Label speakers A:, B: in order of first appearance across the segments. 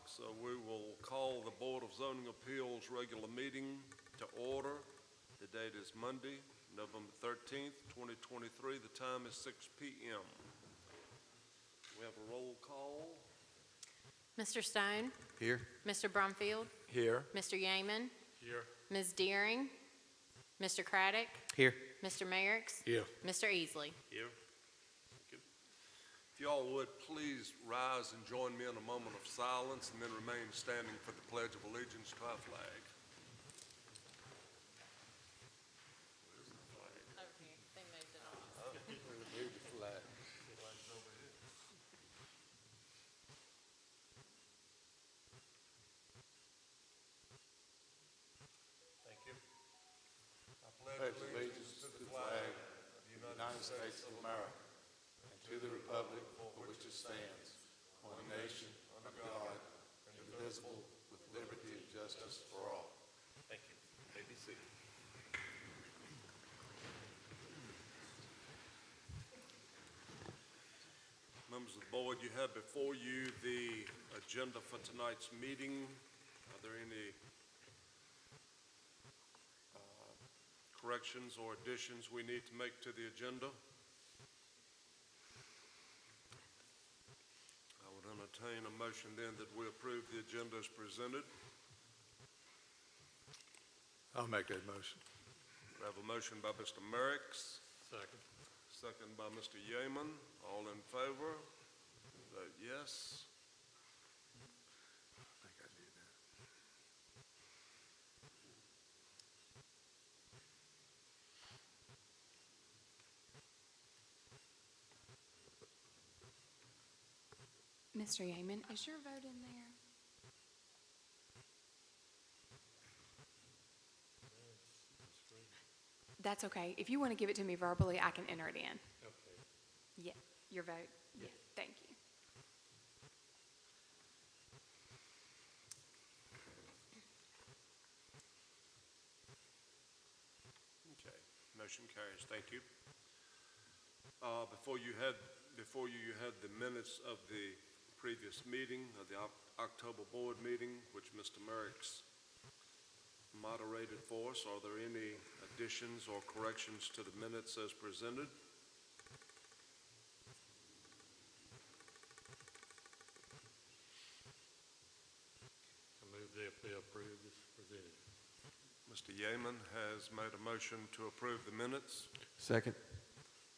A: So we will call the Board of Zoning Appeals regular meeting to order. The date is Monday, November 13th, 2023. The time is 6 p.m. We have a roll call.
B: Mr. Stone?
C: Here.
B: Mr. Brumfield?
C: Here.
B: Mr. Yeaman?
C: Here.
B: Ms. Deering? Mr. Craddock?
C: Here.
B: Mr. Merricks?
C: Here.
B: Mr. Easley?
A: Here. Thank you. If y'all would please rise and join me in a moment of silence and then remain standing for the Pledge of Allegiance to our flag. Where's the flag?
B: Over here. They moved it on.
C: Move the flag.
A: Flag's over here. Thank you. I pledge allegiance to the flag of the
C: United States of America, and to the republic for which it stands, one nation, under God, indivisible, with liberty and justice for all.
A: Thank you. May be seated. Members of the board, you have before you the agenda for tonight's meeting. Are there any corrections or additions we need to make to the agenda? I would entertain a motion then that we approve the agenda as presented.
C: I'll make that motion.
A: We have a motion by Mr. Merricks,
C: Second.
A: second by Mr. Yeaman. All in favor? Vote yes.
C: I think I did that.
D: Mr. Yeaman, is your vote in there? That's okay. If you want to give it to me verbally, I can enter it in.
C: Okay.
D: Yeah, your vote? Yeah, thank you.
A: Okay, motion carries. Thank you. Before you had the minutes of the previous meeting, of the October board meeting, which Mr. Merricks moderated for us. Are there any additions or corrections to the minutes as presented?
E: I move they approve as presented.
A: Mr. Yeaman has made a motion to approve the minutes.
C: Second.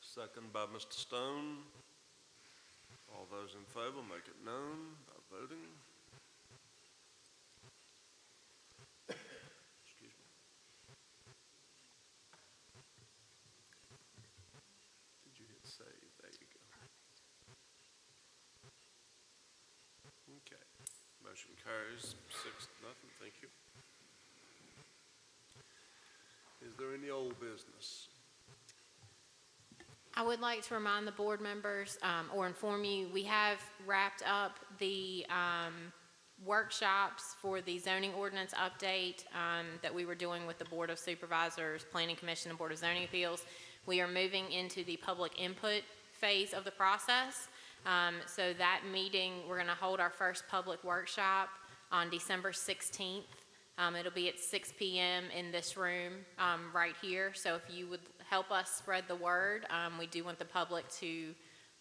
A: Second by Mr. Stone. All those in favor make it known by voting. Excuse me. Did you hit save? There you go. Okay. Motion carries 6-0. Thank you. Is there any old business?
B: I would like to remind the board members or inform you, we have wrapped up the workshops for the zoning ordinance update that we were doing with the Board of Supervisors, Planning Commission, and Board of Zoning Appeals. We are moving into the public input phase of the process. So that meeting, we're going to hold our first public workshop on December 16th. It'll be at 6 p.m. in this room right here. So if you would help us spread the word, we do want the public to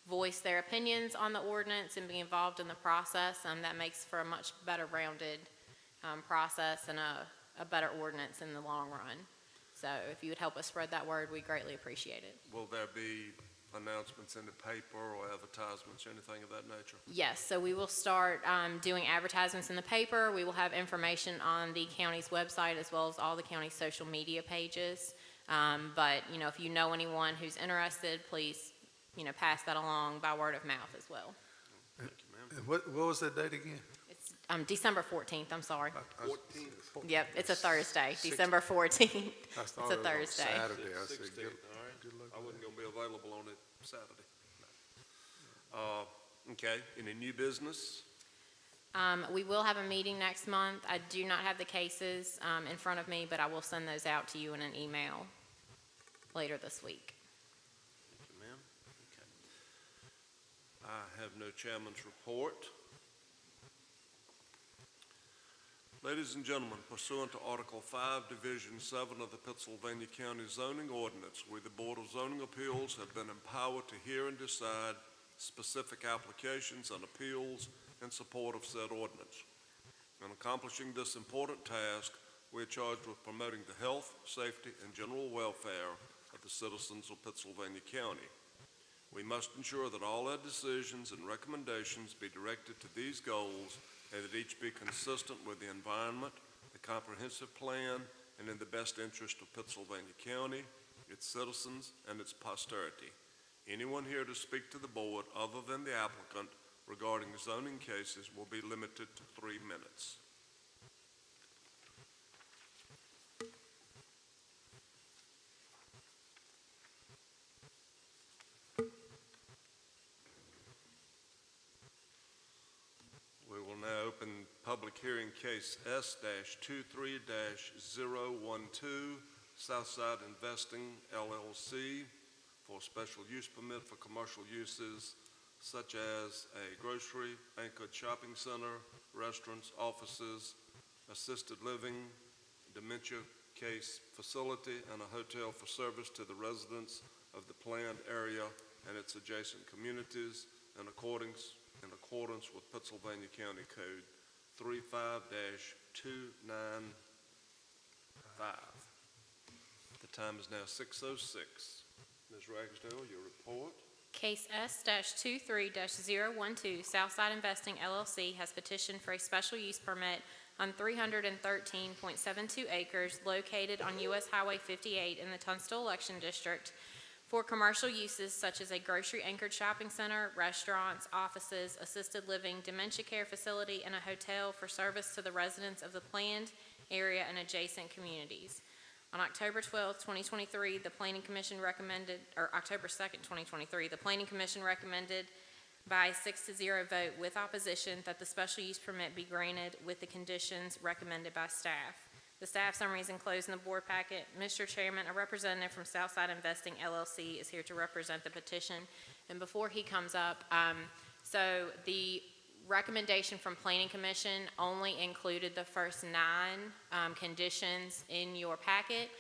B: voice their opinions on the ordinance and be involved in the process. That makes for a much better rounded process and a better ordinance in the long run. So if you would help us spread that word, we greatly appreciate it.
A: Will there be announcements in the paper or advertisements or anything of that nature?
B: Yes, so we will start doing advertisements in the paper. We will have information on the county's website as well as all the county's social media pages. But, if you know anyone who's interested, please, pass that along by word of mouth as well.
A: Thank you, ma'am.
C: And what was that date again?
B: It's December 14th, I'm sorry.
A: 14th.
B: Yep, it's a Thursday, December 14th.
C: I
B: It's
C: thought
B: a
C: it was on
B: Thursday.
C: Saturday. I said,
A: 16th,
C: good,
A: all right.
C: good luck
A: I
C: with
A: wasn't
C: that.
A: going to be available on it Saturday. No. Okay, any new business?
B: We will have a meeting next month. I do not have the cases in front of me, but I will send those out to you in an email later this week.
A: Thank you, ma'am. Okay. I have no chairman's report. Ladies and gentlemen, pursuant to Article 5, Division 7 of the Pittsylvania County Zoning Ordinance, we, the Board of Zoning Appeals, have been empowered to hear and decide specific applications and appeals in support of said ordinance. In accomplishing this important task, we are charged with promoting the health, safety, and general welfare of the citizens of Pittsylvania County. We must ensure that all our decisions and recommendations be directed to these goals and that each be consistent with the environment, the comprehensive plan, and in the best interest of Pittsylvania County, its citizens, and its posterity. Anyone here to speak to the board other than the applicant regarding zoning cases will be limited to 3 minutes. We will now open public hearing case S-23-012, Southside Investing LLC, for special use permit for commercial uses such as a grocery, anchored shopping center, restaurants, offices, assisted living, dementia case facility, and a hotel for service to the residents of the planned area and its adjacent communities in accordance with Pittsylvania County Code 35-295. The time is now 6:06. Ms. Ragsdale, your report.
B: Case S-23-012, Southside Investing LLC has petitioned for a special use permit on 313.72 acres located on U.S. Highway 58 in the Tunstall Election District for commercial uses such as a grocery-anchored shopping center, restaurants, offices, assisted living, dementia care facility, and a hotel for service to the residents of the planned area and adjacent communities. On October 12, 2023, the Planning Commission recommended, or October 2nd, 2023, the Planning Commission recommended by a 6-0 vote with opposition that the special use permit be granted with the conditions recommended by staff. The staff summary is enclosed in the board packet. Mr. Chairman, a representative from Southside Investing LLC is here to represent the petition. And before he comes up, so the recommendation from Planning Commission only included the first 9 conditions in your packet.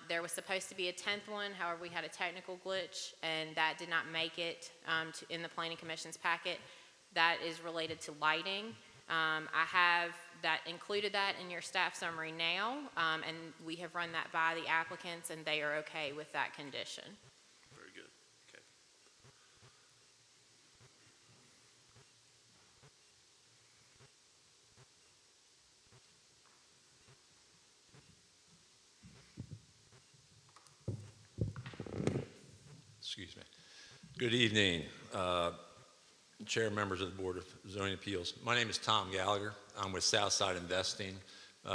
B: There was supposed to be a 10th one, however, we had a technical glitch, and that did not make it in the Planning Commission's packet. That is related to lighting. I have included that in your staff summary now, and we have run that by the applicants, and they are okay with that condition.
A: Very good. Okay.
F: Excuse me. Good evening, Chair, members of the Board of Zoning Appeals. My name is Tom Gallagher. I'm with Southside Investing,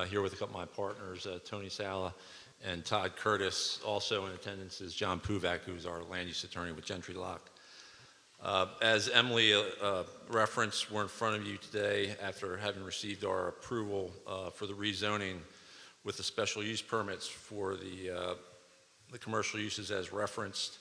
F: here with a couple of my partners, Tony Sala and Todd Curtis. Also in attendance is John Puvak, who's our land use attorney with Gentry Lock. As Emily referenced, we're in front of you today after having received our approval for the rezoning with the special use permits for the commercial uses as referenced.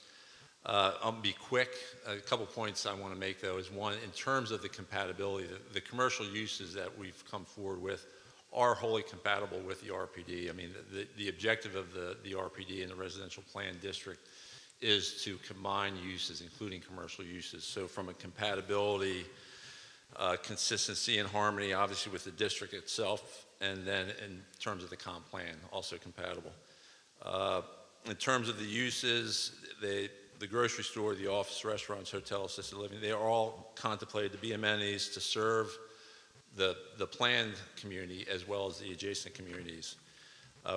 F: I'll be quick. A couple points I want to make, though, is one, in terms of the compatibility, the commercial uses that we've come forward with are wholly compatible with the RPD. I mean, the objective of the RPD and the residential plan district is to combine uses, including commercial uses. So from a compatibility, consistency and harmony, obviously with the district itself, and then in terms of the comp plan, also compatible. In terms of the uses, the grocery store, the office, restaurants, hotel, assisted living, they are all contemplated to be amenities to serve the planned community as well as the adjacent communities.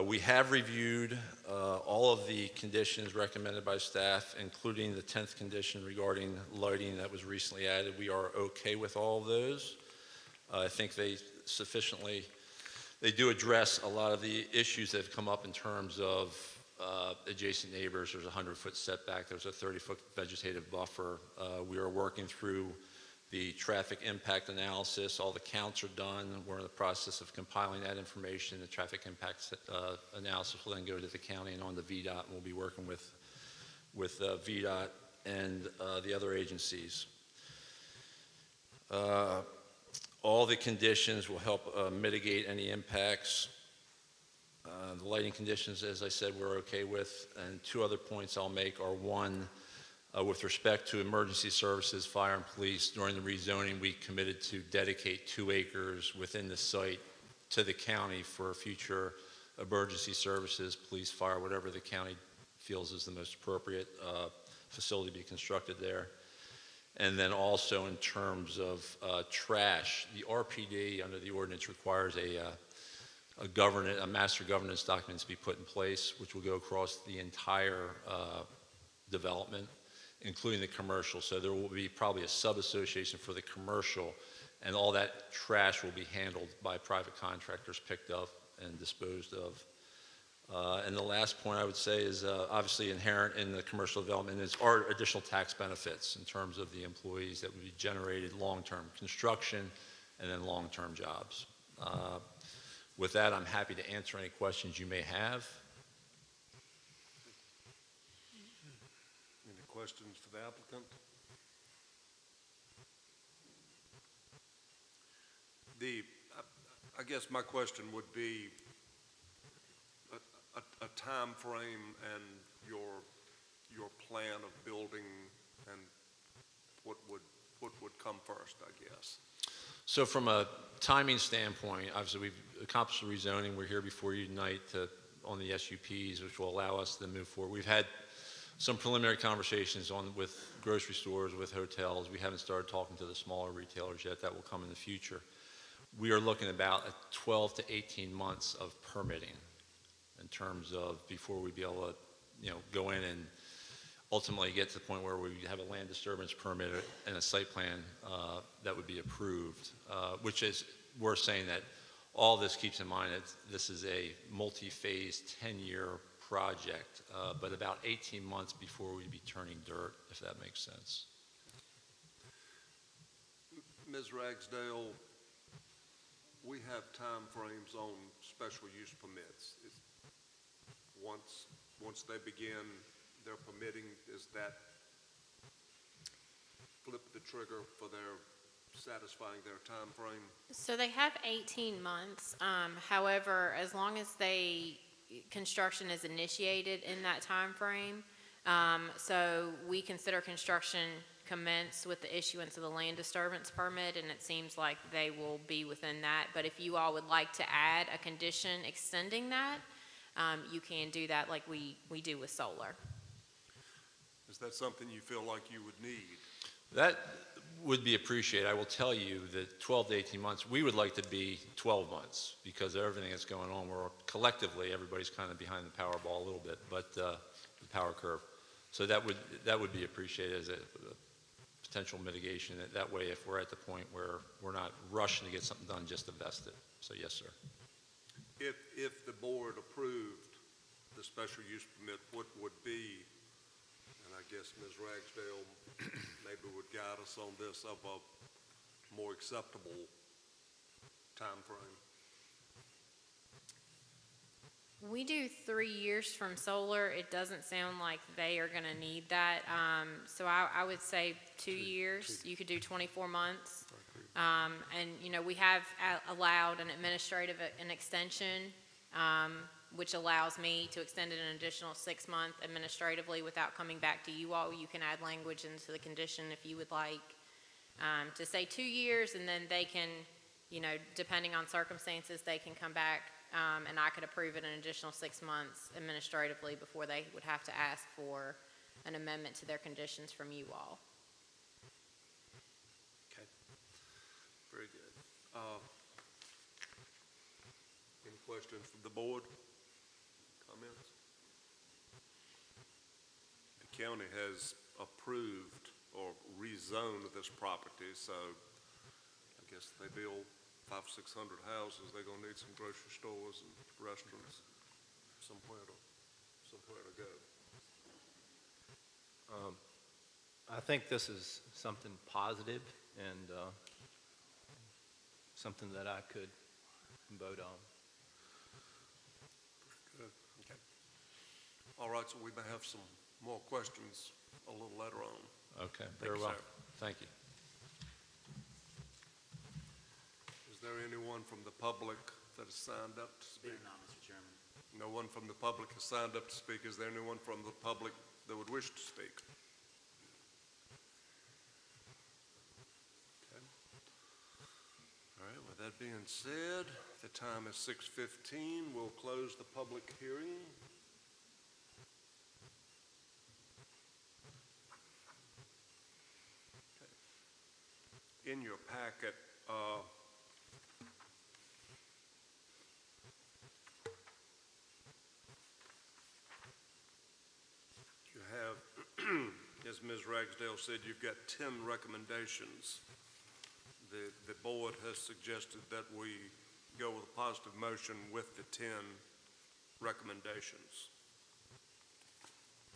F: We have reviewed all of the conditions recommended by staff, including the 10th condition regarding lighting that was recently added. We are okay with all of those. I think they do address a lot of the issues that have come up in terms of adjacent neighbors. There's a 100-foot setback. There's a 30-foot vegetative buffer. We are working through the traffic impact analysis. All the counts are done. We're in the process of compiling that information. The traffic impact analysis will then go to the county and on to VDOT, and we'll be working with VDOT and the other agencies. All the conditions will help mitigate any impacts. The lighting conditions, as I said, we're okay with. And two other points I'll make are, one, with respect to emergency services, fire and police, during the rezoning, we committed to dedicate 2 acres within the site to the county for future emergency services, police, fire, whatever the county feels is the most appropriate facility to be constructed there. And then also in terms of trash, the RPD under the ordinance requires a master governance document to be put in place, which will go across the entire development, including the commercial. So there will be probably a sub-association for the commercial, and all that trash will be handled by private contractors, picked up and disposed of. And the last point I would say is obviously inherent in the commercial development are additional tax benefits in terms of the employees that would be generated, long-term construction, and then long-term jobs. With that, I'm happy to answer any questions you may have.
A: Any questions for the applicant? I guess my question would be a time frame and your plan of building and what would come first, I guess.
F: So from a timing standpoint, obviously we've accomplished the rezoning. We're here before you tonight on the SUPs, which will allow us to move forward. We've had some preliminary conversations with grocery stores, with hotels. We haven't started talking to the smaller retailers yet. That will come in the future. We are looking about 12 to 18 months of permitting in terms of before we'd be able to, go in and ultimately get to the point where we have a land disturbance permit and a site plan that would be approved, which is, we're saying that all this keeps in mind that this is a multi-phase 10-year project, but about 18 months before we'd be turning dirt, if that makes sense.
A: Ms. Ragsdale, we have time frames on special use permits. Once they begin their permitting, is that flip the trigger for their satisfying their time frame?
B: So they have 18 months. However, as long as construction is initiated in that time frame, so we consider construction commence with the issuance of the land disturbance permit, and it seems like they will be within that. But if you all would like to add a condition extending that, you can do that like we do with solar.
A: Is that something you feel like you would need?
F: That would be appreciated. I will tell you that 12 to 18 months, we would like to be 12 months because of everything that's going on. We're collectively, everybody's kind of behind the Powerball a little bit, but the power curve. So that would be appreciated as a potential mitigation. That way, if we're at the point where we're not rushing to get something done, just to vest it. So yes, sir.
A: If the board approved the special use permit, what would be, and I guess Ms. Ragsdale maybe would guide us on this, of a more acceptable time frame?
B: We do 3 years from solar. It doesn't sound like they are going to need that. So I would say 2 years. You could do 24 months. And, we have allowed an extension, which allows me to extend it an additional 6 months administratively without coming back to you all. You can add language into the condition if you would like to say 2 years, and then they can, depending on circumstances, they can come back and I could approve it an additional 6 months administratively before they would have to ask for an amendment to their conditions from you all.
A: Okay. Very good. Any questions from the board? Comments? The county has approved or rezoned this property, so I guess they build 500-600 houses, they're gonna need some grocery stores and restaurants, somewhere to go.
G: I think this is something positive and something that I could vote on.
A: Good. Okay. All right, so we may have some more questions a little later on.
F: Okay,
A: Thank
F: very
A: you,
F: well.
A: sir.
F: Thank you.
A: there anyone from the public that has signed up to speak?
H: Mr. Chairman.
A: No one from the public has signed up to speak. Is there anyone from the public that would wish to speak? Okay. All right, with that being said, the time is 6:15. We'll close the public hearing. Okay. In your packet, you have, as Ms. Ragsdale said, you've got 10 recommendations. The board has suggested that we go with a positive motion with the 10 recommendations,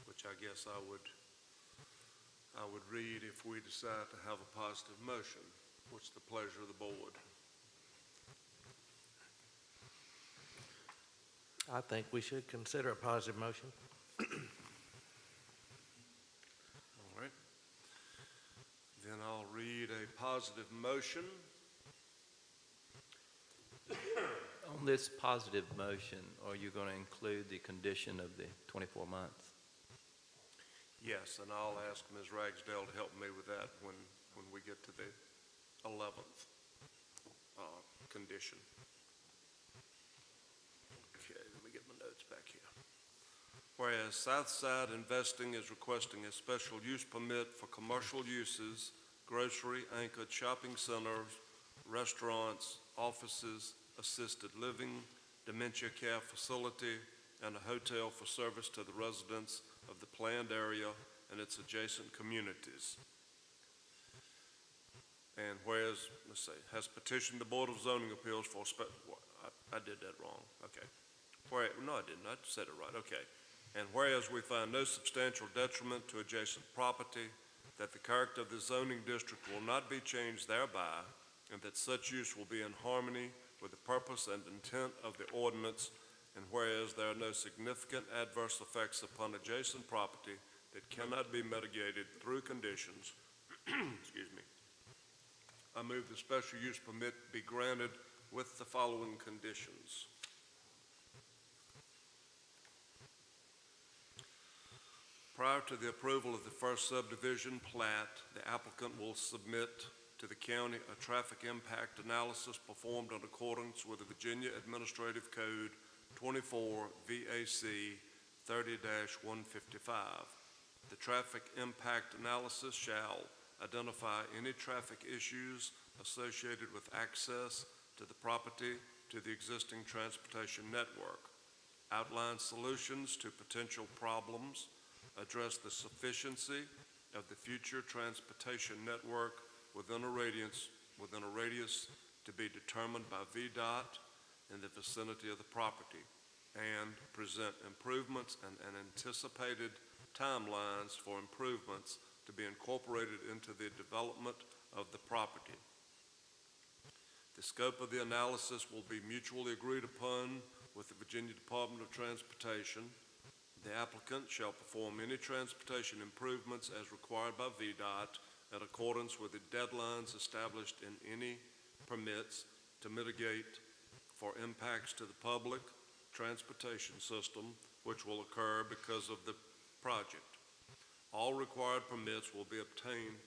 A: which I guess I would read if we decide to have a positive motion. What's the pleasure of the board?
H: I think we should consider a positive motion.
A: All right. Then I'll read a positive motion.
G: On this positive motion, are you going to include the condition of the 24 months?
A: Yes, and I'll ask Ms. Ragsdale to help me with that when we get to the 11th condition. Okay, let me get my notes back here. Whereas Southside Investing is requesting a special use permit for commercial uses, grocery anchored shopping centers, restaurants, offices, assisted living, dementia care facility, and a hotel for service to the residents of the planned area and its adjacent communities. And whereas, let's see, has petitioned the Board of Zoning Appeals for, I did that wrong, okay. No, I didn't, I said it right, okay. And whereas we find no substantial detriment to adjacent property, that the character of the zoning district will not be changed thereby, and that such use will be in harmony with the purpose and intent of the ordinance, and whereas there are no significant adverse effects upon adjacent property that cannot be mitigated through conditions, excuse me, I move the special use permit be granted with the following conditions. Prior to the approval of the first subdivision plat, the applicant will submit to the county a traffic impact analysis performed in accordance with the Virginia Administrative Code 24 VAC 30-155. The traffic impact analysis shall identify any traffic issues associated with access to the property to the existing transportation network, outline solutions to potential problems, address the sufficiency of the future transportation network within a radius to be determined by VDOT in the vicinity of the property, and present improvements and anticipated timelines for improvements to be incorporated into the development of the property. The scope of the analysis will be mutually agreed upon with the Virginia Department of Transportation. The applicant shall perform any transportation improvements as required by VDOT in accordance with the deadlines established in any permits to mitigate for impacts to the public transportation system which will occur because of the project. All required permits will be obtained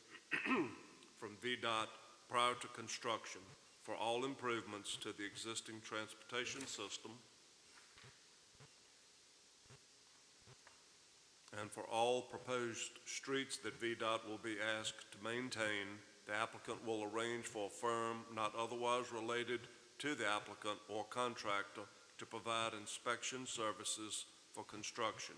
A: from VDOT prior to construction for all improvements to the existing transportation system and for all proposed streets that VDOT will be asked to maintain. The applicant will arrange for a firm not otherwise related to the applicant or contractor to provide inspection services for construction.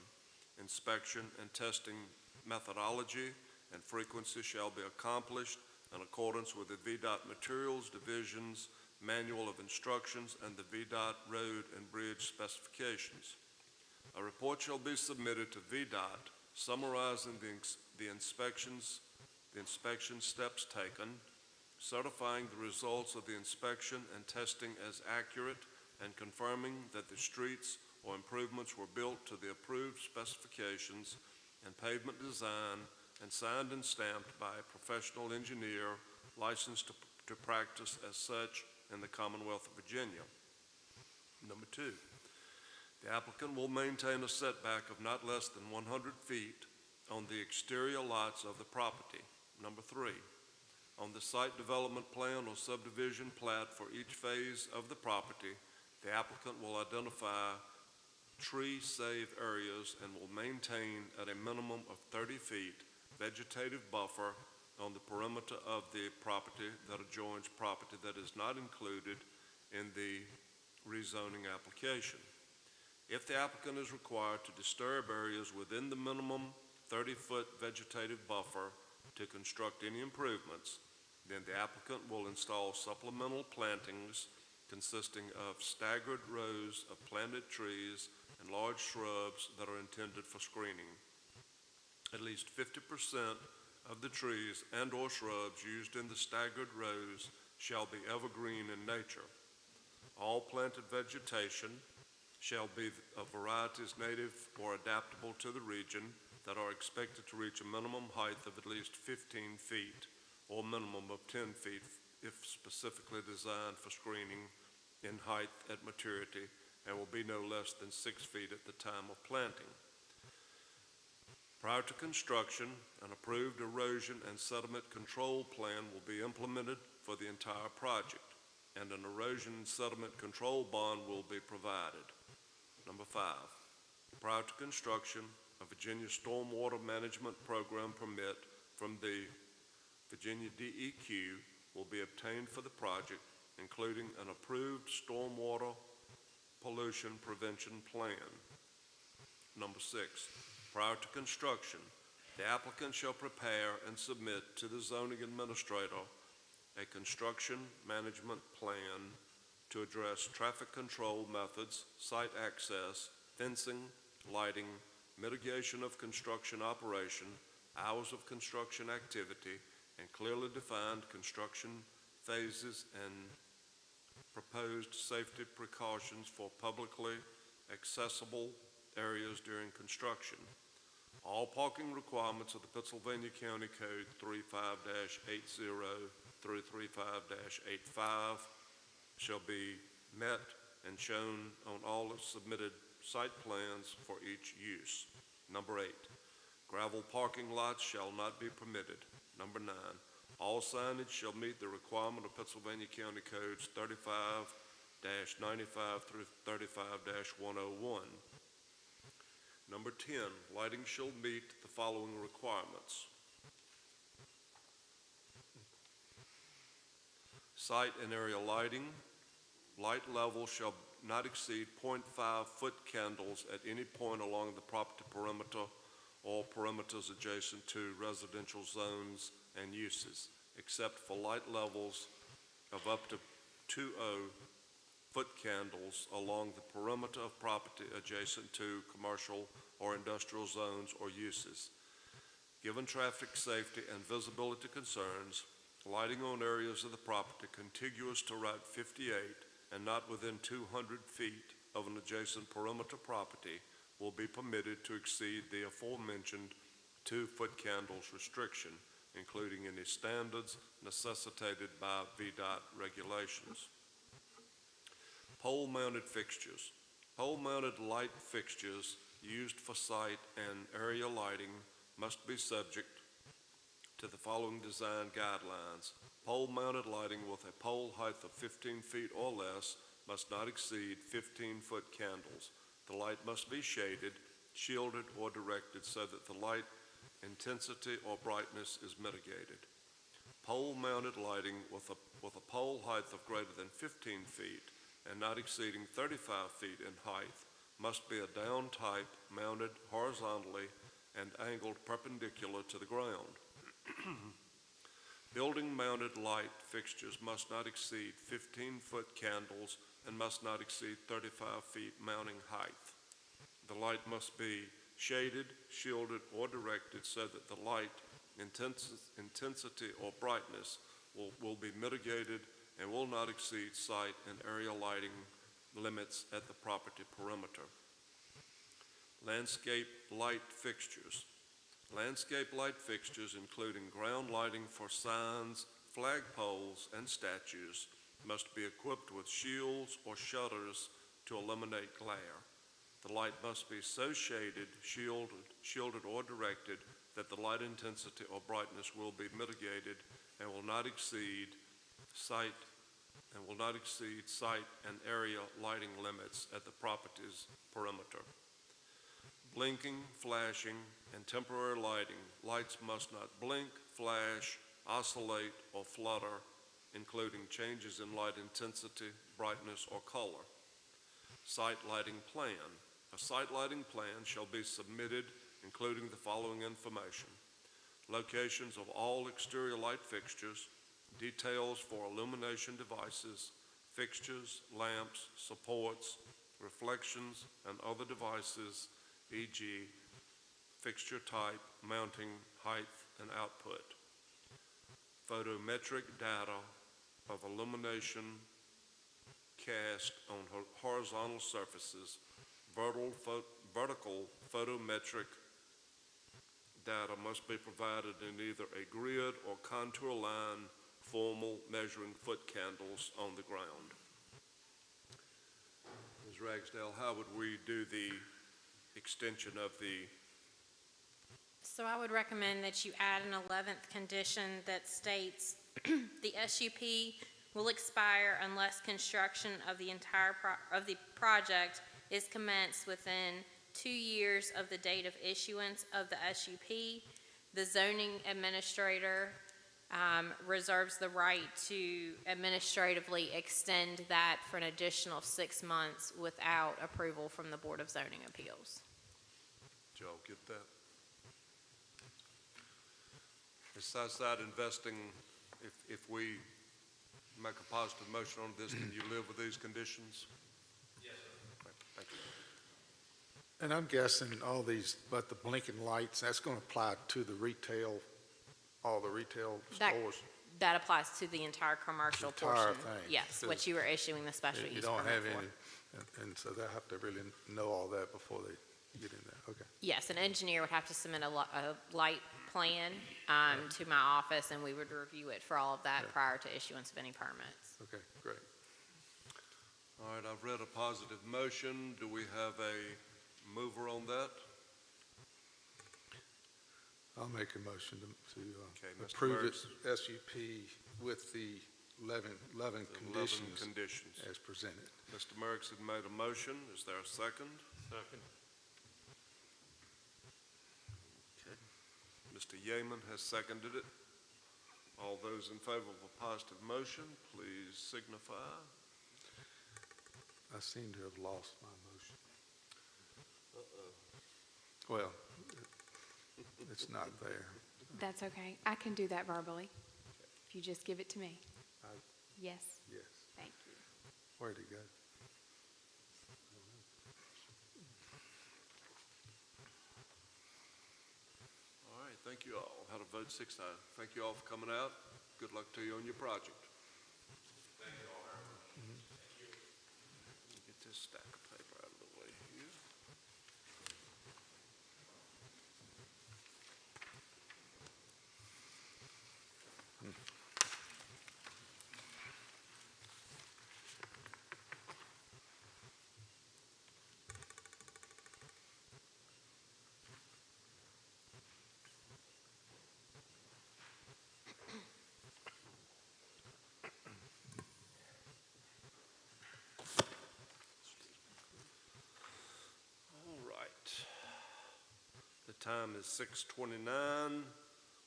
A: Inspection and testing methodology and frequency shall be accomplished in accordance with the VDOT Materials Division's Manual of Instructions and the VDOT Road and Bridge specifications. A report shall be submitted to VDOT summarizing the inspection steps taken, certifying the results of the inspection and testing as accurate, and confirming that the streets or improvements were built to the approved specifications and pavement design and signed and stamped by a professional engineer licensed to practice as such in the Commonwealth of Virginia. Number 2, the applicant will maintain a setback of not less than 100 feet on the exterior lots of the property. Number 3, on the site development plan or subdivision plat for each phase of the property, the applicant will identify tree save areas and will maintain at a minimum of 30 feet vegetative buffer on the perimeter of the property that adjoins property that is not included in the rezoning application. If the applicant is required to disturb areas within the minimum 30-foot vegetative buffer to construct any improvements, then the applicant will install supplemental plantings consisting of staggered rows of planted trees and large shrubs that are intended for screening. At least 50% of the trees and/or shrubs used in the staggered rows shall be evergreen in nature. All planted vegetation shall be of varieties native or adaptable to the region that are expected to reach a minimum height of at least 15 feet or minimum of 10 feet if specifically designed for screening in height at maturity, and will be no less than 6 feet at the time of planting. Prior to construction, an approved erosion and sediment control plan will be implemented for the entire project, and an erosion and sediment control bond will be provided. Number 5, prior to construction, a Virginia Stormwater Management Program permit from the Virginia DEQ will be obtained for the project, including an approved stormwater pollution prevention plan. Number 6, prior to construction, the applicant shall prepare and submit to the zoning administrator a construction management plan to address traffic control methods, site access, fencing, lighting, mitigation of construction operation, hours of construction activity, and clearly defined construction phases and proposed safety precautions for publicly accessible areas during construction. All parking requirements of the Pittsylvania County Code 35-80 through 35-85 shall be met and shown on all submitted site plans for each use. Number 8, gravel parking lots shall not be permitted. Number 9, all signage shall meet the requirement of Pittsylvania County Codes 35-95 through 35-101. Number 10, lighting shall meet the following requirements. Site and area lighting. Light level shall not exceed 0.5 foot candles at any point along the property perimeter or perimeters adjacent to residential zones and uses, except for light levels of up to 20 foot candles along the perimeter of property adjacent to commercial or industrial zones or uses. Given traffic safety and visibility concerns, lighting on areas of the property contiguous to Route 58 and not within 200 feet of an adjacent perimeter property will be permitted to exceed the aforementioned 2-foot candles restriction, including any standards necessitated by VDOT regulations. Pole-mounted fixtures. Pole-mounted light fixtures used for site and area lighting must be subject to the following design guidelines. Pole-mounted lighting with a pole height of 15 feet or less must not exceed 15-foot candles. The light must be shaded, shielded, or directed so that the light intensity or brightness is mitigated. Pole-mounted lighting with a pole height of greater than 15 feet and not exceeding 35 feet in height must be a down type mounted horizontally and angled perpendicular to the ground. Building-mounted light fixtures must not exceed 15-foot candles and must not exceed 35 feet mounting height. The light must be shaded, shielded, or directed so that the light intensity or brightness will be mitigated and will not exceed site and area lighting limits at the property perimeter. Landscape light fixtures. Landscape light fixtures, including ground lighting for signs, flagpoles, and statues, must be equipped with shields or shutters to eliminate glare. The light must be so shaded, shielded, or directed that the light intensity or brightness will be mitigated and will not exceed sight and area lighting limits at the property's perimeter. Blinking, flashing, and temporary lighting. Lights must not blink, flash, oscillate, or flutter, including changes in light intensity, brightness, or color. Site lighting plan. A site lighting plan shall be submitted, including the following information: locations of all exterior light fixtures, details for illumination devices, fixtures, lamps, supports, reflections, and other devices, e.g. fixture type, mounting, height, and output. Photometric data of illumination cast on horizontal surfaces. Vertical photometric data must be provided in either a grid or contour line formal measuring foot candles on the ground. Ms. Ragsdale, how would we do the extension of the,
B: So I would recommend that you add an 11th condition that states the SUP will expire unless construction of the entire project is commenced within 2 years of the date of issuance of the SUP. The zoning administrator reserves the right to administratively extend that for an additional 6 months without approval from the Board of Zoning Appeals.
A: did y'all get that? Besides that, investing, if we make a positive motion on this, can you live with these conditions? Yes, sir. Thank you.
C: And I'm guessing all these, but the blinking lights, that's going to apply to the retail, all the retail stores?
B: That applies to the entire commercial
C: The entire
B: portion.
C: thing.
B: Yes,
C: So
B: what you were issuing the special
C: You
B: use
C: don't
B: permit
C: have
B: for.
C: any, and so they have to really know all that before they get in there. Okay.
B: Yes, an engineer would have to submit a light plan to my office, and we would review it for all of that
C: Yeah.
B: prior to issuance of any permits.
C: Okay, great.
A: All right, I've read a positive motion. Do we have a mover on that?
C: I'll make a motion to
A: Okay, Mr.
C: approve it,
A: Mertz.
C: SUP with the 11
A: The 11
C: conditions
A: conditions.
C: as presented.
A: Mr. Mertz had made a motion. Is there a second?
E: Second.
A: Mr. Yeaman has seconded it. All those in favor of a positive motion, please signify.
C: I seem to have lost my motion. Well, it's not there.
D: That's okay. I can do that verbally, if you just give it to me. Yes,
C: Yes.
D: thank you.
C: Where'd it go?
A: All right, thank you all. Had a vote 6-0. Thank you all for coming out. Good luck to you on your project. Thank you all very much. Get this stack of paper out of the way here. All right. The time is 6:29.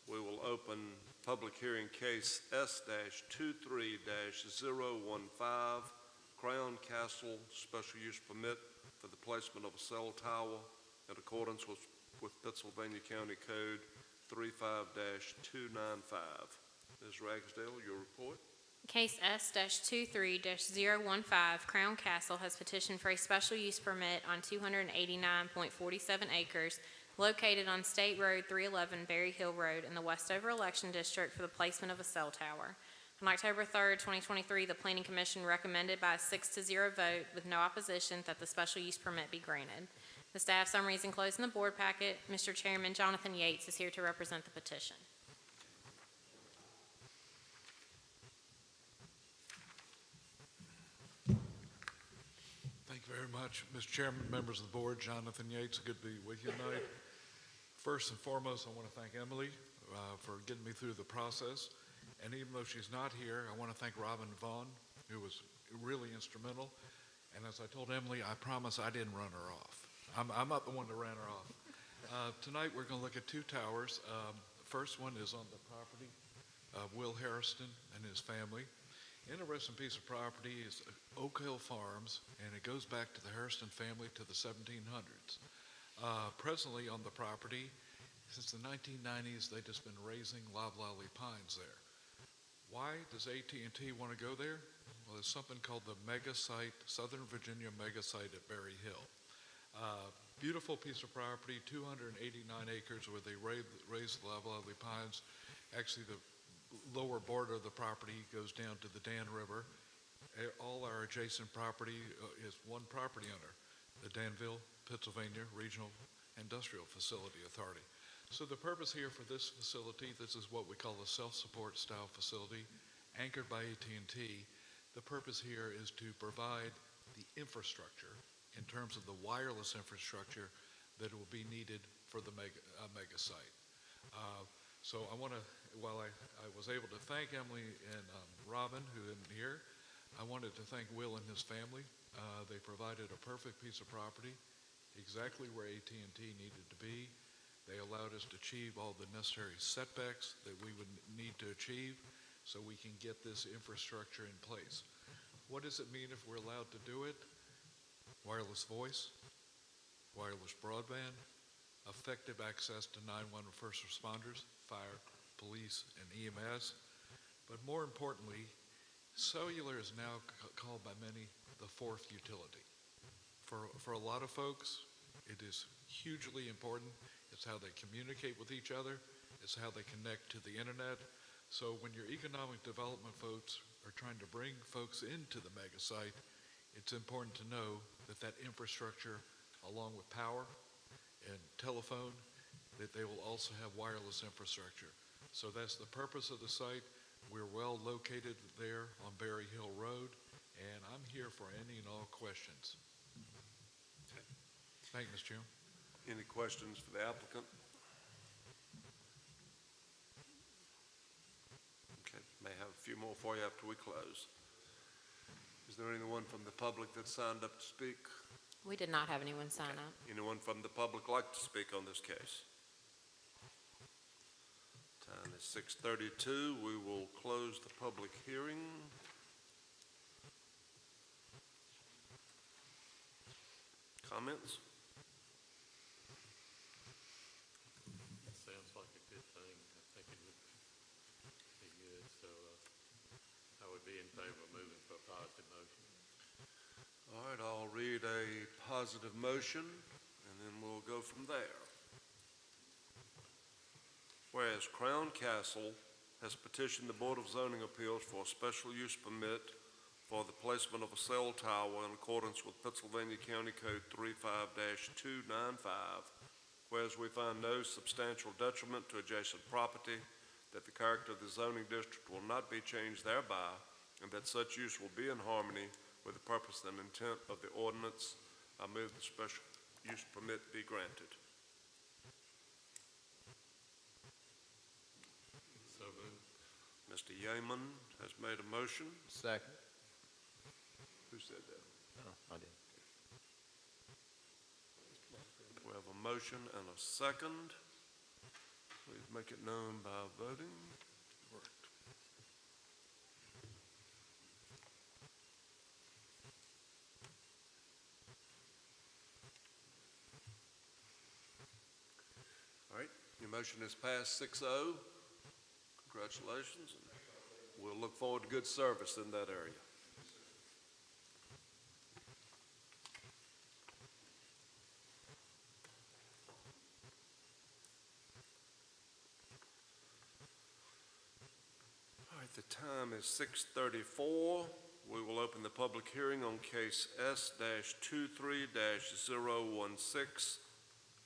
A: We will open public hearing case S-23-015, Crown Castle Special Use Permit for the placement of a cell tower in accordance with Pittsylvania County Code 35-295. Ms. Ragsdale, your report.
B: Case S-23-015, Crown Castle has petitioned for a special use permit on 289.47 acres located on State Road 311, Berry Hill Road in the Westover Election District for the placement of a cell tower. On October 3rd, 2023, the Planning Commission recommended by a 6-0 vote with no opposition that the special use permit be granted. The staff summary is enclosed in the board packet. Mr. Chairman, Jonathan Yates is here to represent the petition.
I: very much. Mr. Chairman, members of the board, Jonathan Yates, good to be with you tonight. First and foremost, I want to thank Emily for getting me through the process. And even though she's not here, I want to thank Robin Vaughn, who was really instrumental. And as I told Emily, I promise I didn't run her off. I'm not the one that ran her off. Tonight, we're going to look at two towers. The first one is on the property of Will Harrison and his family. Interesting piece of property is Oak Hill Farms, and it goes back to the Harrison family to the 1700s. Presently on the property, since the 1990s, they've just been raising loblolly pines there. Why does AT&T want to go there? Well, there's something called the mega site, Southern Virginia mega site at Berry Hill. Beautiful piece of property, 289 acres where they raise loblolly pines. Actually, the lower border of the property goes down to the Dan River. All our adjacent property is one property owner, the Danville, Pittsylvania Regional Industrial Facility Authority. So the purpose here for this facility, this is what we call a self-support style facility, anchored by AT&T. The purpose here is to provide the infrastructure in terms of the wireless infrastructure that will be needed for the mega site. So I want to, while I was able to thank Emily and Robin, who isn't here, I wanted to thank Will and his family. They provided a perfect piece of property, exactly where AT&T needed to be. They allowed us to achieve all the necessary setbacks that we would need to achieve so we can get this infrastructure in place. What does it mean if we're allowed to do it? Wireless voice, wireless broadband, effective access to 911 first responders, fire, police, and EMS. But more importantly, cellular is now called by many the fourth utility. For a lot of folks, it is hugely important. It's how they communicate with each other. It's how they connect to the internet. So when your economic development folks are trying to bring folks into the mega site, it's important to know that that infrastructure, along with power and telephone, that they will also have wireless infrastructure. So that's the purpose of the site. We're well located there on Berry Hill Road, and I'm here for any and all questions. Thank you, Mr. Chairman.
A: Any questions for the applicant? Okay, may have a few more for you after we close. Is there anyone from the public that signed up to speak?
B: We did not have anyone sign up.
A: Anyone from the public like to speak on this case? Time is 6:32. We will close the public hearing. Comments?
E: Sounds like a good thing. I think it would be good, so I would be in favor of moving for a positive motion.
A: All right, I'll read a positive motion, and then we'll go from there. Whereas Crown Castle has petitioned the Board of Zoning Appeals for a special use permit for the placement of a cell tower in accordance with Pittsylvania County Code 35-295, whereas we find no substantial detriment to adjacent property, that the character of the zoning district will not be changed thereby, and that such use will be in harmony with the purpose and intent of the ordinance, I move the special use permit be granted.
E: So moved.
A: Mr. Yeaman has made a motion.
G: Second.
A: Who said that?
G: Oh, I did.
A: We have a motion and a second. Please make it known by voting. All right, your motion is passed 6-0. Congratulations. And we'll look forward to good service in that area. All right, the time is 6:34. We will open the public hearing on case S-23-016,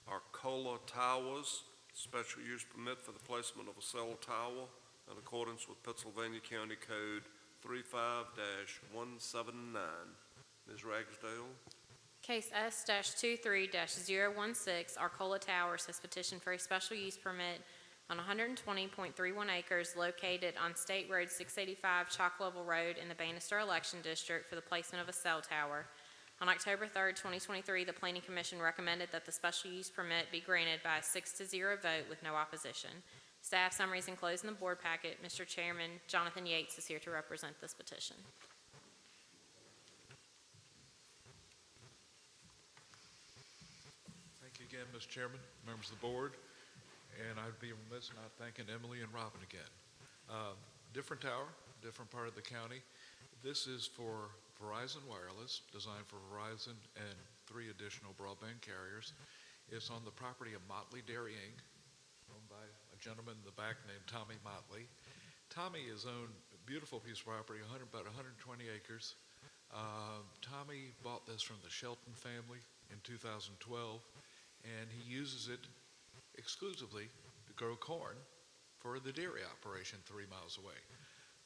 A: Arcola Towers, special use permit for the placement of a cell tower in accordance with Pittsylvania County Code 35-179. Ms. Ragsdale?
B: Case S-23-016, Arcola Towers has petitioned for a special use permit on 120.31 acres located on State Road 685 Chalk Level Road in the Bannister Election District for the placement of a cell tower. On October 3rd, 2023, the Planning Commission recommended that the special use permit be granted by a 6-0 vote with no opposition. Staff summary is enclosed in the board packet. Mr. Chairman, Jonathan Yates is here to represent this petition.
I: Thank you again, Mr. Chairman, members of the board, and I'd be remiss not thanking Emily and Robin again. Different tower, different part of the county. This is for Verizon Wireless, designed for Verizon and 3 additional broadband carriers. It's on the property of Motley Dairy Inc., owned by a gentleman in the back named Tommy Motley. Tommy has owned a beautiful piece of property, about 120 acres. Tommy bought this from the Shelton family in 2012, and he uses it exclusively to grow corn for the dairy operation 3 miles away.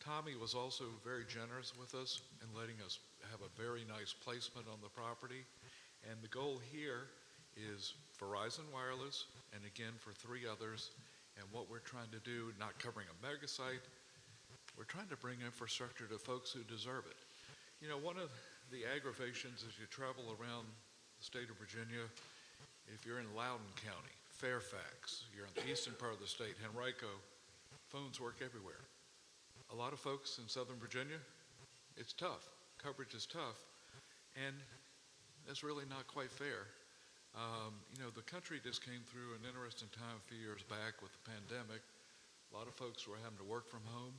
I: Tommy was also very generous with us in letting us have a very nice placement on the property, and the goal here is Verizon Wireless, and again for 3 others, and what we're trying to do, not covering a mega site, we're trying to bring infrastructure to folks who deserve it. You know, one of the aggravations as you travel around the state of Virginia, if you're in Loudoun County, Fairfax, you're in the eastern part of the state, Henrico, phones work everywhere. A lot of folks in Southern Virginia, it's tough. Coverage is tough, and that's really not quite fair. You know, the country just came through an interesting time a few years back with the pandemic. A lot of folks were having to work from home,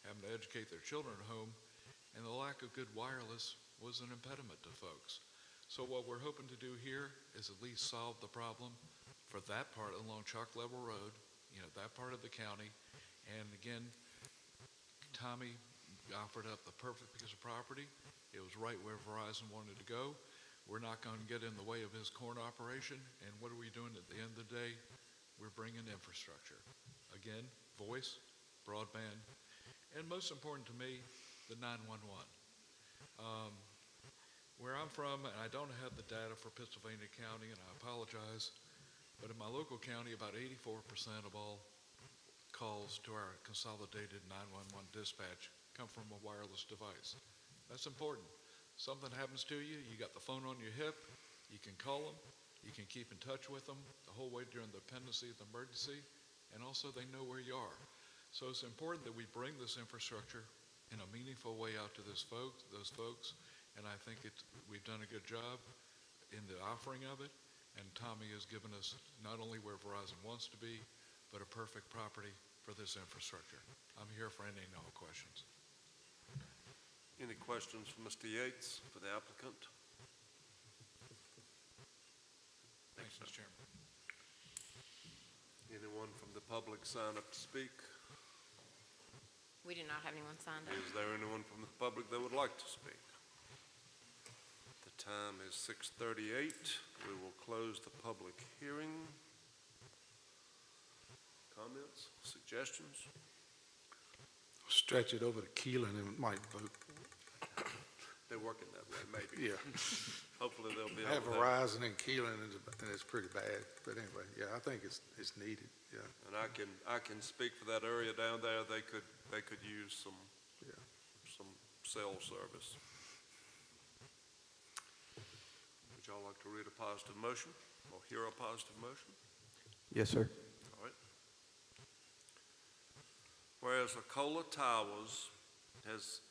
I: having to educate their children at home, and the lack of good wireless was an impediment to folks. So what we're hoping to do here is at least solve the problem for that part along Chalk Level Road, you know, that part of the county. And again, Tommy offered up the perfect piece of property. It was right where Verizon wanted to go. We're not going to get in the way of his corn operation. And what are we doing at the end of the day? We're bringing infrastructure. Again, voice, broadband, and most important to me, the 911. Where I'm from, and I don't have the data for Pittsylvania County, and I apologize, but in my local county, about 84% of all calls to our consolidated 911 dispatch come from a wireless device. That's important. Something happens to you, you got the phone on your hip, you can call them, you can keep in touch with them the whole way during the pendency of the emergency, and also they know where you are. So it's important that we bring this infrastructure in a meaningful way out to those folks, and I think we've done a good job in the offering of it, and Tommy has given us not only where Verizon wants to be, but a perfect property for this infrastructure. I'm here for any and all questions.
A: Any questions for Mr. Yates, for the applicant?
I: Thanks, Mr. Chairman.
A: Anyone from the public sign up to speak?
B: We do not have anyone signed up.
A: Is there anyone from the public that would like to speak? The time is 6:38. We will close the public hearing. Comments, suggestions?
C: Stretch it over to Keelan and might vote.
A: They're working that way, maybe.
C: Yeah.
A: Hopefully they'll be
C: I have
A: able to.
C: Verizon and Keelan, and it's pretty bad. But anyway, yeah, I think it's needed, yeah.
A: And I can speak for that area down there. They could use some cell service. Would y'all like to read a positive motion or hear a positive motion?
G: Yes, sir.
A: All right. Whereas Arcola Towers has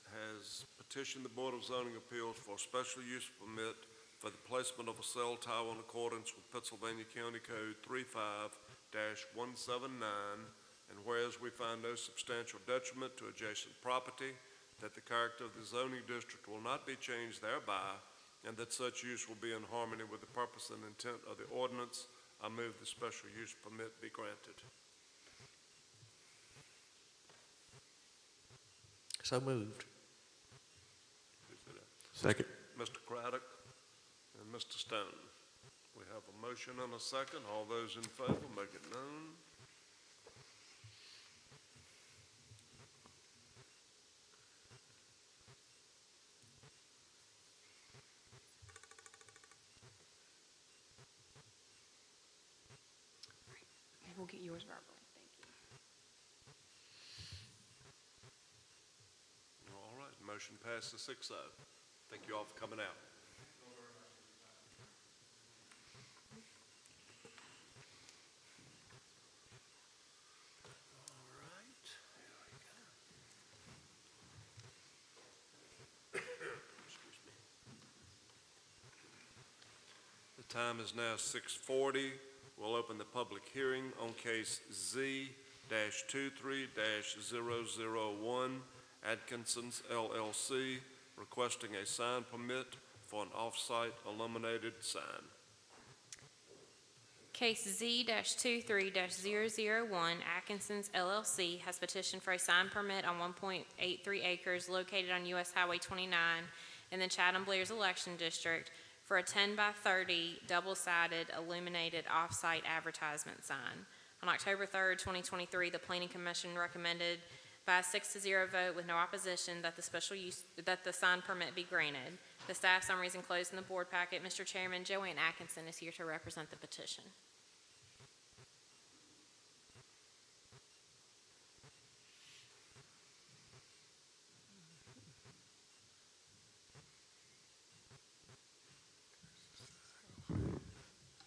A: petitioned the Board of Zoning Appeals for a special use permit for the placement of a cell tower in accordance with Pittsylvania County Code 35-179, and whereas we find no substantial detriment to adjacent property, that the character of the zoning district will not be changed thereby, and that such use will be in harmony with the purpose and intent of the ordinance, I move the special use permit be granted.
H: So moved.
G: Second.
A: Mr. Craddock and Mr. Stone. We have a motion and a second. All those in favor, make it known.
D: will get yours verbally. Thank you.
A: All right, motion passes 6-0. Thank you all for coming out. All right, here we go. Excuse me. The time is now 6:40. We'll open the public hearing on case Z-23-001, Atkinson's LLC, requesting a sign permit for an off-site illuminated sign.
B: Case Z-23-001, Atkinson's LLC has petitioned for a sign permit on 1.83 acres located on US Highway 29 in the Chatham-Blair's election district for a 10 by 30 double-sided illuminated off-site advertisement sign. On October 3rd, 2023, the Planning Commission recommended by a 6-0 vote with no opposition that the sign permit be granted. The staff summary is enclosed in the board packet. Mr. Chairman, Joanne Atkinson is here to represent the petition.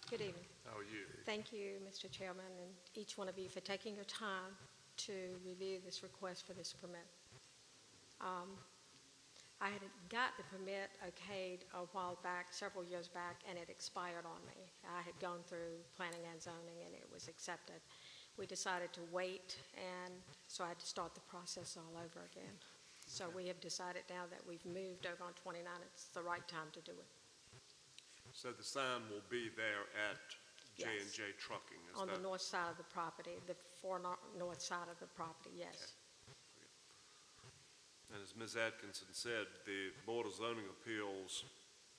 J: Good evening.
A: How are you?
J: Thank you, Mr. Chairman, and each one of you for taking your time to review this request for this permit. I had got the permit okayed a while back, several years back, and it expired on me. I had gone through planning and zoning, and it was accepted. We decided to wait, and so I had to start the process all over again. So we have decided now that we've moved over on 29, it's the right time to do it.
A: So the sign will be there at
J: Yes.
A: J&J Trucking, is
J: On
A: that?
J: the north side of the property, the north side of the property, yes.
A: And as Ms. Atkinson said, the Board of Zoning Appeals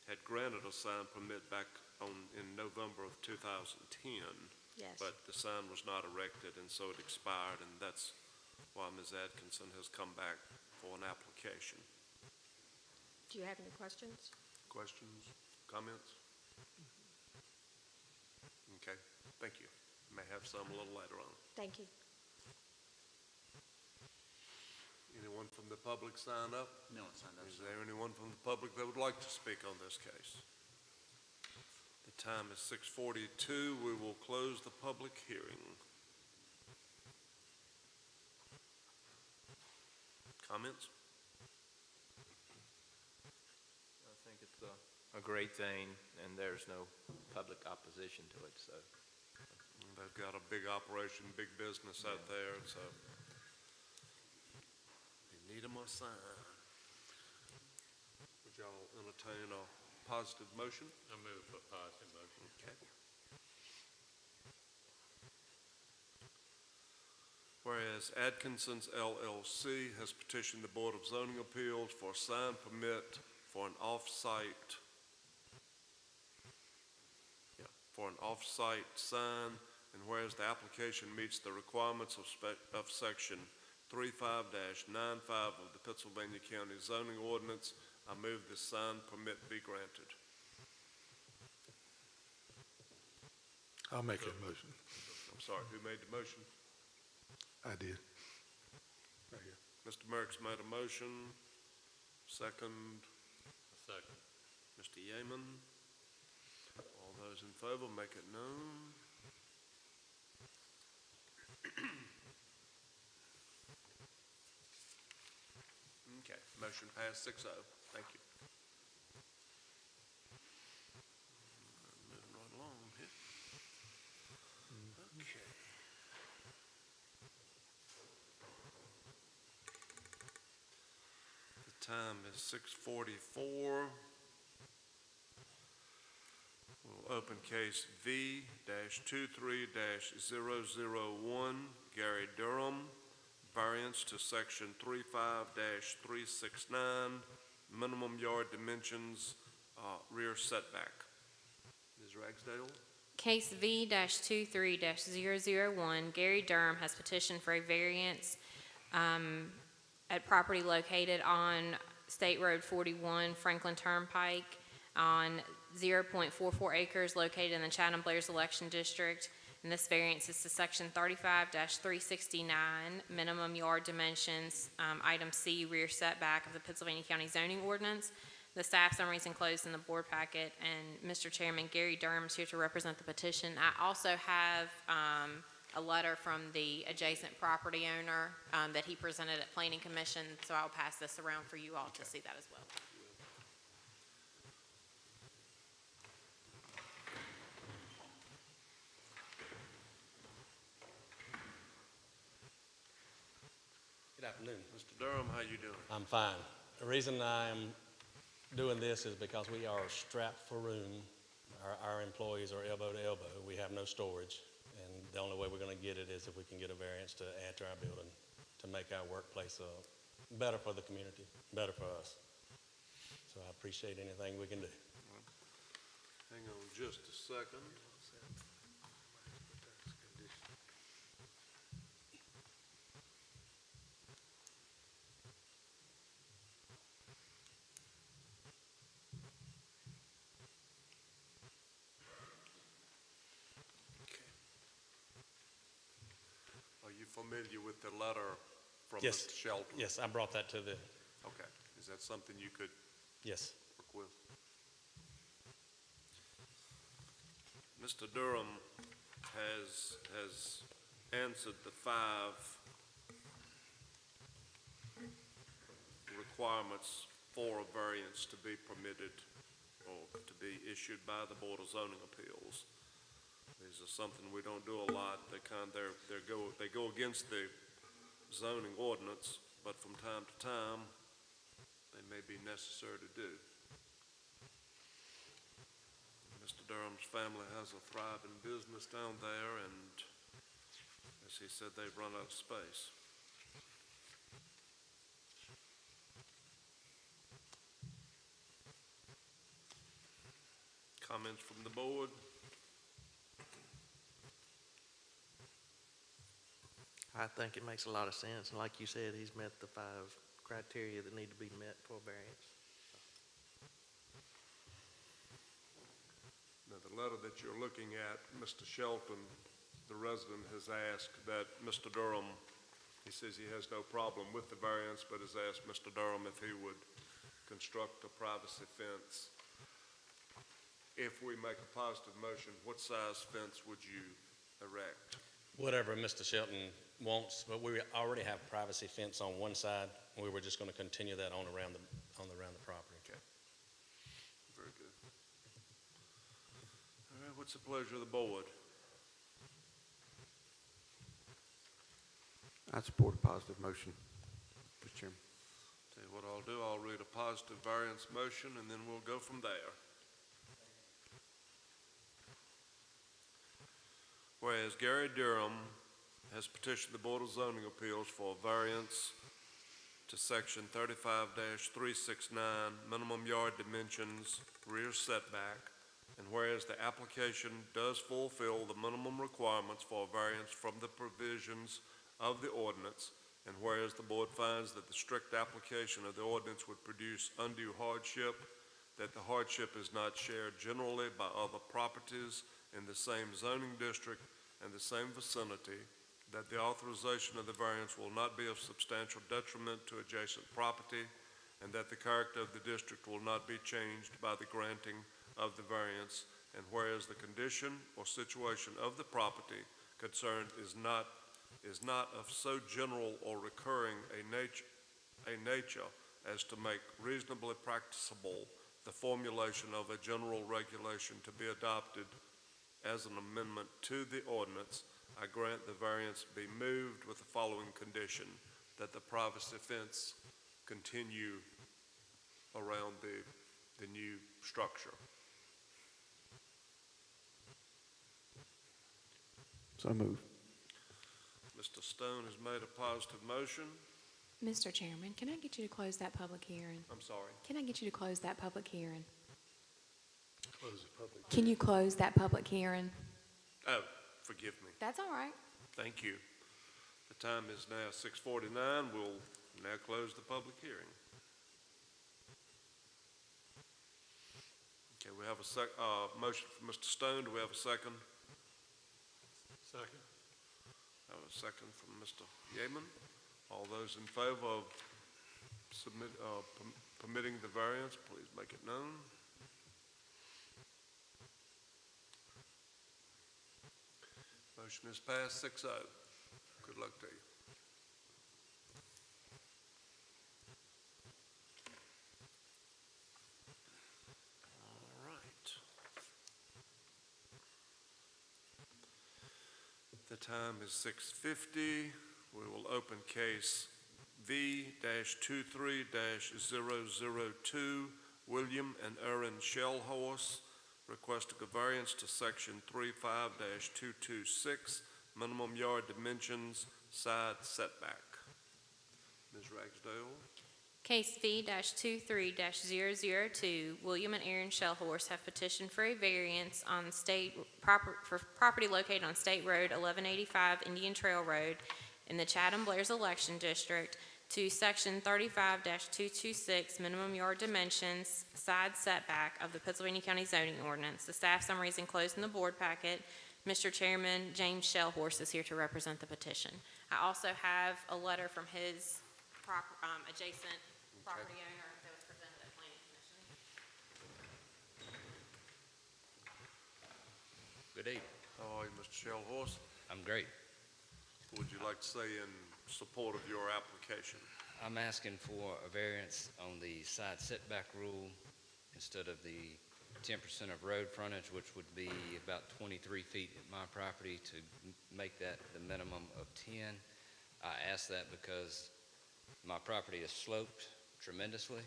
A: had granted a sign permit back in November of 2010.
J: Yes.
A: But the sign was not erected, and so it expired, and that's why Ms. Atkinson has come back for an application.
J: Do you have any questions?
A: Questions, comments? Okay, thank you. May have some a little later on.
J: Thank you.
A: Anyone from the public sign up?
K: No one signed up.
A: Is there anyone from the public that would like to speak on this case? The time is 6:42. We will close the public hearing. Comments?
G: I think it's a great thing, and there's no public opposition to it, so.
A: They've got a big operation, big business out there, so they need them a sign. Would y'all entertain a positive motion?
E: I move for positive motion.
A: Okay. Whereas Atkinson's LLC has petitioned the Board of Zoning Appeals for a sign permit for an off-site sign, and whereas the application meets the requirements of Section 35-95 of the Pittsylvania County Zoning Ordinance, I move this sign permit be granted.
C: I'll make that motion.
A: I'm sorry, who made the motion?
C: I did.
A: Right here. Mr. Merrick's made a motion. Second,
E: Second.
A: Mr. Yeaman. All those in favor, make it known. Okay, motion passed 6-0. Thank you. Moving right along here. Okay. The time is 6:44. We'll open case V-23-001, Gary Durham, variance to section 35-369, minimum yard dimensions, rear setback. Ms. Ragsdale?
B: Case V-23-001, Gary Durham has petitioned for a variance at property located on State Road 41, Franklin Turnpike, on 0.44 acres located in the Chatham-Blair's election district And this variance is to section 35-369, minimum yard dimensions, item C, rear setback of the Pittsylvania County zoning ordinance. The staff summary is enclosed in the board packet, and Mr. Chairman, Gary Durham is here to represent the petition. I also have a letter from the adjacent property owner that he presented at Planning Commission, so I'll pass this around for you all to see that as well.
K: Good afternoon.
A: Mr. Durham, how you doing?
K: I'm fine. The reason I'm doing this is because we are strapped for room. Our employees are elbow to elbow. We have no storage, and the only way we're going to get it is if we can get a variance to add to our building to make our workplace better for the community, better for us. So I appreciate anything we can do.
A: Hang on just a second. Are you familiar with the letter from
K: Yes.
A: Mr. Shelton?
K: Yes, I brought that to the,
A: Okay. Is that something you could
K: yes.
A: work with? Mr. Durham has answered the 5 requirements for a variance to be permitted or to be issued by the Board of Zoning Appeals. These are something we don't do a lot. They go against the zoning ordinance, but from time to time, they may be necessary to do. Mr. Durham's family has a thriving business down there, and as he said, they've run out of space. Comments from the board?
H: I think it makes a lot of sense. And like you said, he's met the 5 criteria that need to be met for a variance.
A: Now, the letter that you're looking at, Mr. Shelton, the resident, has asked that Mr. Durham, he says he has no problem with the variance, but has asked Mr. Durham if he would construct a privacy fence. If we make a positive motion, what size fence would you erect?
K: Whatever Mr. Shelton wants, but we already have privacy fence on one side. We were just going to continue that on around the property.
A: Okay. Very good. All right, what's the pleasure of the board?
L: I support a positive motion, Mr. Chairman.
A: Tell you what I'll do, I'll read a positive variance motion, and then we'll go from there. Whereas Gary Durham has petitioned the Board of Zoning Appeals for a variance to section 35-369, minimum yard dimensions, rear setback, and whereas the application does fulfill the minimum requirements for a variance from the provisions of the ordinance, and whereas the board finds that the strict application of the ordinance would produce undue hardship, that the hardship is not shared generally by other properties in the same zoning district and the same vicinity, that the authorization of the variance will not be of substantial detriment to adjacent property, and that the character of the district will not be changed by the granting of the variance, and whereas the condition or situation of the property concerned is not of so general or recurring a nature as to make reasonably practicable the formulation of a general regulation to be adopted as an amendment to the ordinance, I grant the variance be moved with the following condition, that the privacy fence continue around the new structure.
L: So move.
A: Mr. Stone has made a positive motion.
D: Mr. Chairman, can I get you to close that public hearing?
A: I'm sorry.
D: Can I get you to close that public hearing?
I: Close the public.
D: Can you close that public hearing?
A: Oh, forgive me.
D: That's all right.
A: Thank you. The time is now 6:49. We'll now close the public hearing. Okay, we have a motion from Mr. Stone. Do we have a second?
C: Second.
A: I have a second from Mr. Yeaman. All those in favor of permitting the variance, please make it known. Motion is passed 6-0. Good luck to you. All right. The time is 6:50. We will open case V-23-002, William and Erin Shellhorse, requesting a variance to section 35-226, minimum yard dimensions, side setback. Ms. Ragsdale?
B: Case V-23-002, William and Aaron Shellhorse have petitioned for a variance on for property located on State Road 1185 Indian Trail Road in the Chatham-Blair's election district to section 35-226, minimum yard dimensions, side setback of the Pittsylvania County zoning ordinance. The staff summary is enclosed in the board packet. Mr. Chairman, James Shellhorse is here to represent the petition. I also have a letter from his adjacent property owner that was presented at Planning Commission.
M: Good evening.
A: How are you, Mr. Shellhorse?
M: I'm great.
A: What would you like to say in support of your application?
M: I'm asking for a variance on the side setback rule instead of the 10% of road frontage, which would be about 23 feet at my property, to make that the minimum of 10. I ask that because my property is sloped tremendously.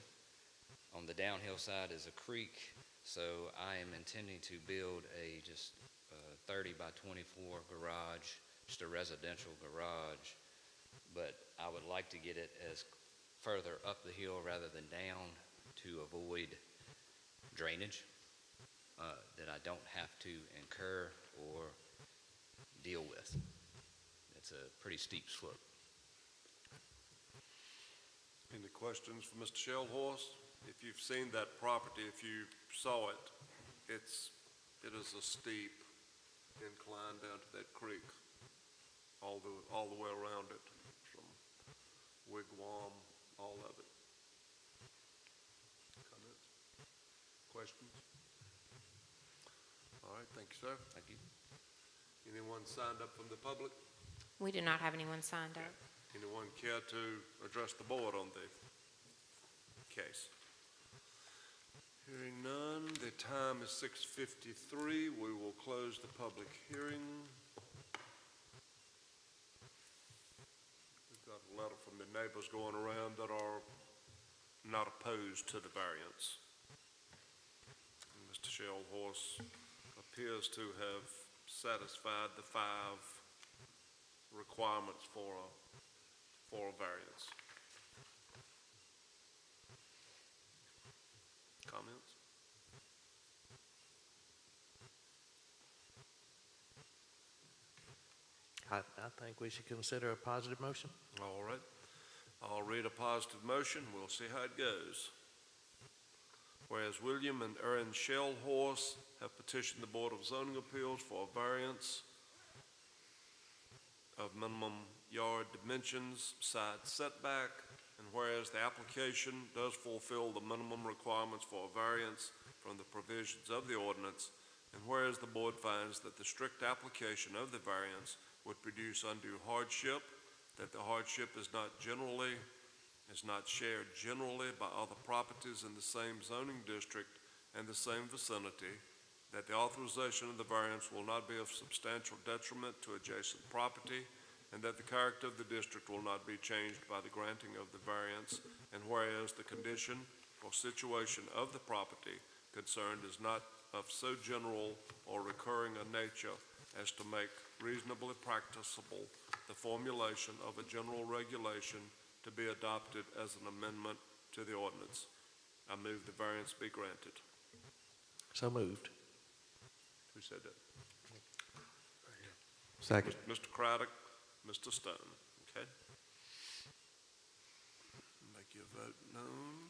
M: On the downhill side is a creek, so I am intending to build a 30 by 24 garage, just a residential garage, but I would like to get it as further up the hill rather than down to avoid drainage that I don't have to incur or deal with. It's a pretty steep slope.
A: Any questions for Mr. Shellhorse? If you've seen that property, if you saw it, it is a steep incline down to that creek, all the way around it, from Wigwam, all of it. Comments? Questions? All right, thank you, sir.
M: Thank you.
A: Anyone signed up from the public?
B: We do not have anyone signed up.
A: Anyone care to address the board on the case? Hearing none, the time is 6:53. We will close the public hearing. We've got a letter from the neighbors going around that are not opposed to the variance. Mr. Shellhorse appears to have satisfied the 5 requirements for a variance. Comments?
H: I think we should consider a positive motion.
A: All right. I'll read a positive motion. We'll see how it goes. Whereas William and Erin Shellhorse have petitioned the Board of Zoning Appeals for a variance of minimum yard dimensions, side setback, and whereas the application does fulfill the minimum requirements for a variance from the provisions of the ordinance, and whereas the board finds that the strict application of the variance would produce undue hardship, that the hardship is not shared generally by other properties in the same zoning district and the same vicinity, that the authorization of the variance will not be of substantial detriment to adjacent property, and that the character of the district will not be changed by the granting of the variance, and whereas the condition or situation of the property concerned is not of so general or recurring a nature as to make reasonably practicable the formulation of a general regulation to be adopted as an amendment to the ordinance. I move the variance be granted.
H: So moved.
A: Who said that?
L: Second.
A: Mr. Craddock, Mr. Stone, okay? Make your vote known.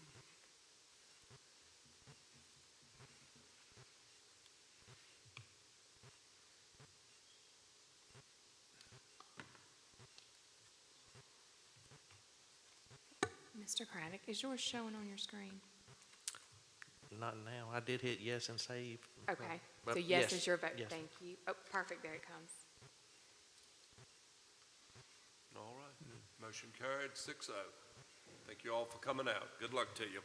D: Mr. Craddock, is yours showing on your screen?
H: Not now. I did hit yes and save.
D: Okay,
H: But
D: so yes
H: yes,
D: is your vote.
H: yes.
D: Thank you. Oh, perfect, there it comes.
A: All right. Motion carried, 6-0. Thank you all for coming out. Good luck to you.